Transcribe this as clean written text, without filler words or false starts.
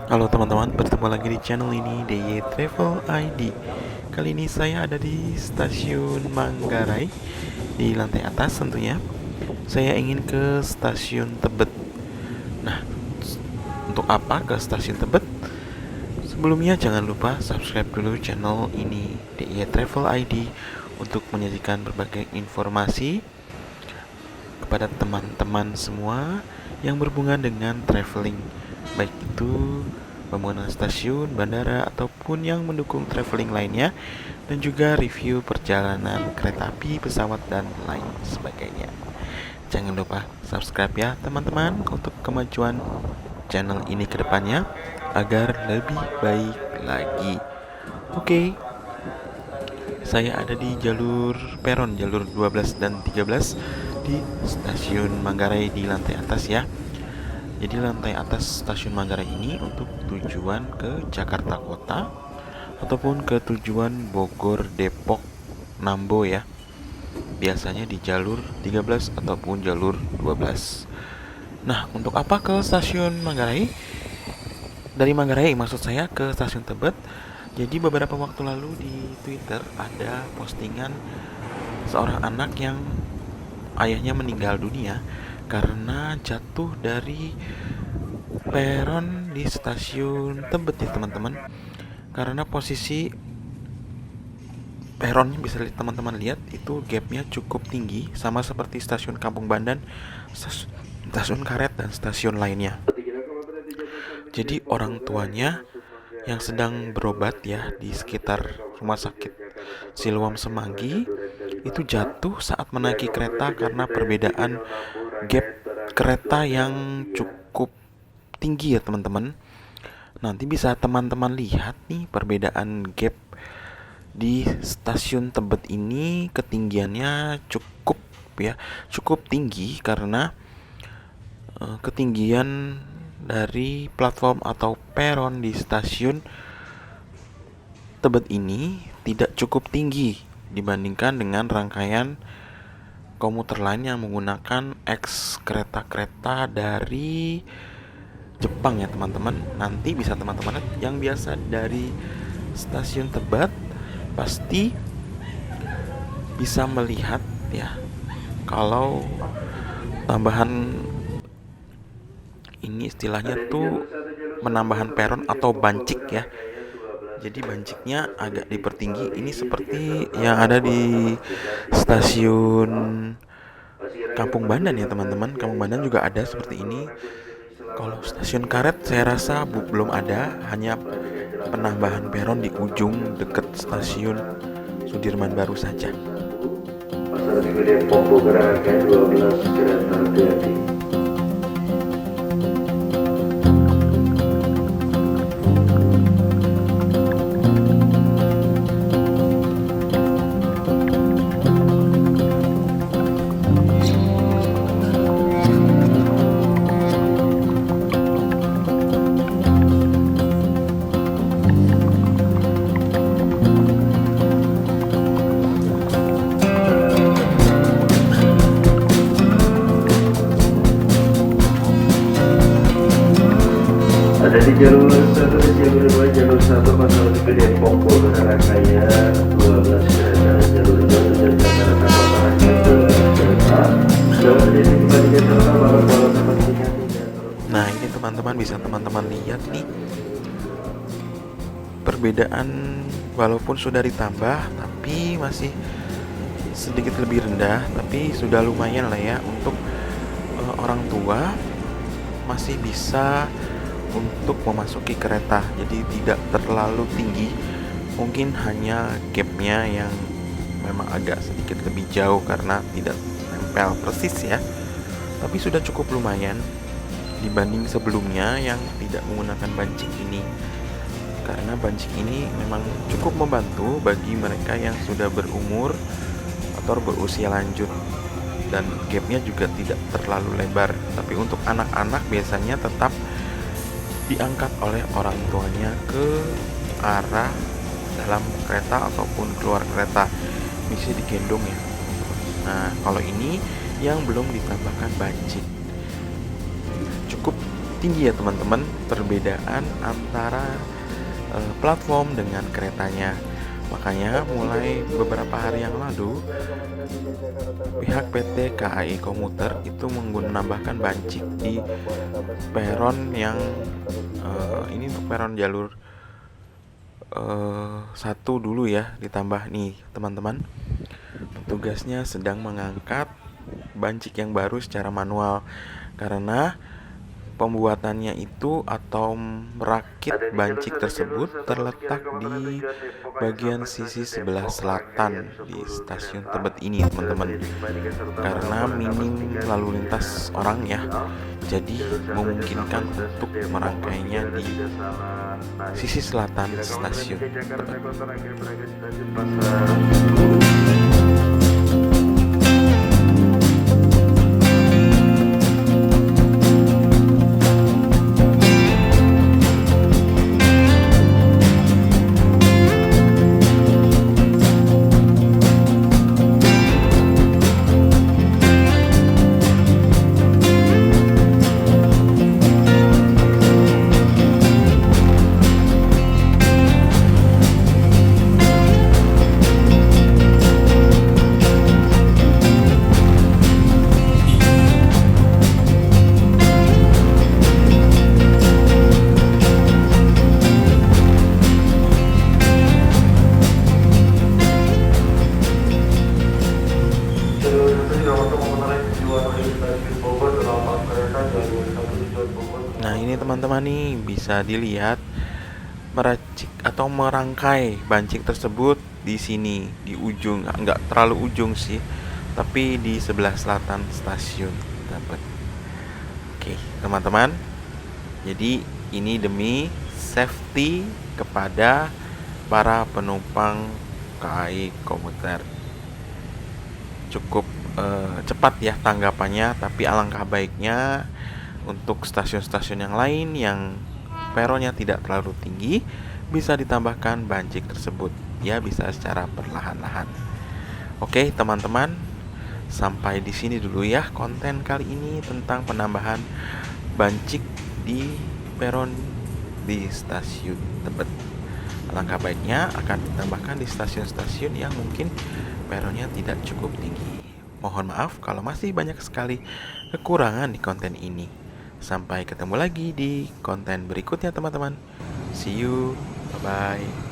Halo teman-teman, bertemu lagi di channel ini DY Travel ID. Kali ini saya ada di stasiun Manggarai di lantai atas tentunya. Saya ingin ke stasiun Tebet. Nah, untuk apa ke stasiun Tebet? Sebelumnya jangan lupa subscribe dulu channel ini DY Travel ID untuk menyajikan berbagai informasi kepada teman-teman semua yang berhubungan dengan traveling, baik itu pembangunan stasiun, bandara, ataupun yang mendukung traveling lainnya, dan juga review perjalanan kereta api, pesawat, dan lain sebagainya. Jangan lupa subscribe ya teman-teman untuk kemajuan channel ini ke depannya agar lebih baik lagi. Oke, saya ada di jalur peron, jalur 12 dan 13 di stasiun Manggarai di lantai atas ya. Jadi lantai atas stasiun Manggarai ini untuk tujuan ke Jakarta Kota ataupun ke tujuan Bogor, Depok, Nambo ya. Biasanya di jalur 13 ataupun jalur 12. Nah, untuk apa ke stasiun Manggarai? Dari Manggarai maksud saya ke stasiun Tebet. Jadi beberapa waktu lalu di Twitter ada postingan seorang anak yang ayahnya meninggal dunia karena jatuh dari peron di stasiun Tebet ya teman-teman. Karena posisi peronnya bisa teman-teman lihat itu gapnya cukup tinggi, sama seperti stasiun Kampung Bandan, stasiun Karet, dan stasiun lainnya. Jadi orang tuanya yang sedang berobat ya di sekitar rumah sakit Siloam Semanggi itu jatuh saat menaiki kereta karena perbedaan gap kereta yang cukup tinggi ya teman-teman. Nanti bisa teman-teman lihat nih perbedaan gap di stasiun Tebet ini, ketinggiannya cukup ya, cukup tinggi karena ketinggian dari platform atau peron di stasiun Tebet ini tidak cukup tinggi dibandingkan dengan rangkaian komuter lain yang menggunakan X kereta-kereta dari Jepang ya teman-teman. Nanti bisa teman-teman lihat yang biasa dari stasiun Tebet pasti bisa melihat ya kalau tambahan ini istilahnya tuh menambahan peron atau bancik ya. Jadi banciknya agak dipertinggi. Ini seperti yang ada di stasiun Kampung Bandan ya teman-teman. Kampung Bandan juga ada seperti ini. Kalau stasiun Karet saya rasa belum ada, hanya penambahan peron di ujung dekat stasiun Sudirman Baru saja. Pasar Gede Pompo Gerakan 12 kereta hati-hati. Ada di jalur 1, jalur 2, jalur 1 Pasar Gede Pompo Gerakannya 12 kereta, jalur 2 tujuan Jakarta Kota hanya 12 kereta. Jangan terjadi kembali ke Jakarta Barat Kuala Tempat Tingkat. Nah ini teman-teman bisa teman-teman lihat nih perbedaan, walaupun sudah ditambah tapi masih sedikit lebih rendah, tapi sudah lumayan lah ya untuk orang tua masih bisa untuk memasuki kereta. Jadi tidak terlalu tinggi, mungkin hanya gapnya yang memang agak sedikit lebih jauh karena tidak nempel persis ya, tapi sudah cukup lumayan dibanding sebelumnya yang tidak menggunakan bancik ini. Karena bancik ini memang cukup membantu bagi mereka yang sudah berumur atau berusia lanjut, dan gapnya juga tidak terlalu lebar. Tapi untuk anak-anak biasanya tetap diangkat oleh orang tuanya ke arah dalam kereta ataupun keluar kereta, bisa digendong ya. Nah kalau ini yang belum ditambahkan bancik, cukup tinggi ya teman-teman perbedaan antara platform dengan keretanya. Makanya mulai beberapa hari yang lalu pihak PT KAI Komuter itu menambahkan bancik di peron yang ini untuk peron jalur satu dulu ya, ditambah nih teman-teman. Petugasnya sedang mengangkat bancik yang baru secara manual karena pembuatannya itu atau merakit bancik tersebut terletak di bagian sisi sebelah selatan di stasiun Tebet ini teman-teman. Karena minim lalu lintas orang ya, jadi memungkinkan untuk merangkainya di sisi selatan stasiun Tebet. Nah ini teman-teman nih bisa dilihat meracik atau merangkai bancik tersebut di sini di ujung, nggak terlalu ujung sih, tapi di sebelah selatan stasiun Tebet. Oke teman-teman, jadi ini demi safety kepada para penumpang KAI Komuter. Cukup cepat ya tanggapannya, tapi alangkah baiknya untuk stasiun-stasiun yang lain yang peronnya tidak terlalu tinggi bisa ditambahkan bancik tersebut ya, bisa secara perlahan-lahan. Oke teman-teman, sampai di sini dulu ya konten kali ini tentang penambahan bancik di peron di stasiun Tebet. Alangkah baiknya akan ditambahkan di stasiun-stasiun yang mungkin peronnya tidak cukup tinggi. Mohon maaf kalau masih banyak sekali kekurangan di konten ini. Sampai ketemu lagi di konten berikutnya teman-teman. See you, bye-bye.